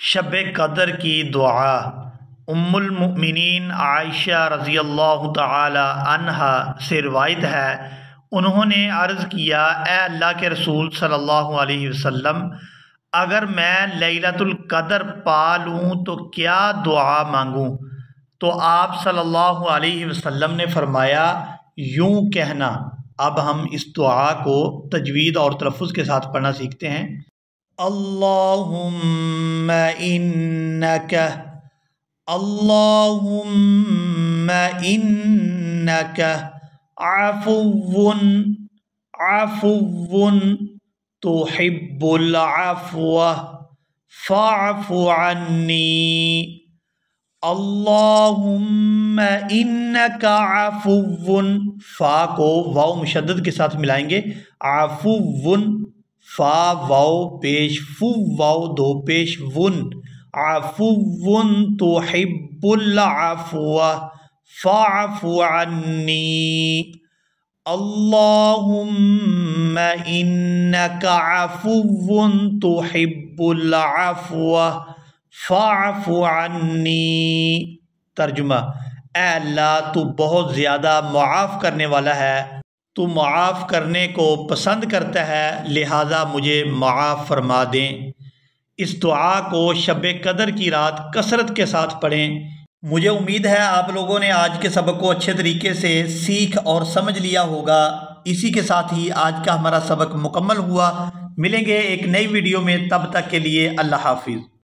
شب قدر کی دعا۔ ام المؤمنین عائشہ رضی اللہ تعالی عنہا سے روایت ہے، انہوں نے عرض کیا، اے اللہ کے رسول صلی اللہ علیہ وسلم، اگر میں لیلۃ القدر پا لوں تو کیا دعا مانگوں؟ تو آپ صلی اللہ علیہ وسلم نے فرمایا، یوں کہنا۔ اب ہم اس دعا کو تجوید اور تلفظ کے ساتھ پڑھنا سیکھتے ہیں۔ اللہم انکا، اللہم انکا عفو عفو تحب العفو فاعف عنی۔ اللہم انکا عفو، فا کو واو مشدد کے ساتھ ملائیں گے، عفو، فا واو پیش فو واو دو پیش ون، عفو تحب العفو فاعف عنی۔ اللہم انکا عفو تحب العفو فاعف عنی۔ ترجمہ، اے اللہ تو بہت زیادہ معاف کرنے والا ہے، تو معاف کرنے کو پسند کرتا ہے، لہٰذا مجھے معاف فرما دیں۔ اس دعا کو شب قدر کی رات کثرت کے ساتھ پڑھیں۔ مجھے امید ہے آپ لوگوں نے آج کے سبق کو اچھے طریقے سے سیکھ اور سمجھ لیا ہوگا۔ اسی کے ساتھ ہی آج کا ہمارا سبق مکمل ہوا۔ ملیں گے ایک نئی ویڈیو میں، تب تک کے لیے اللہ حافظ۔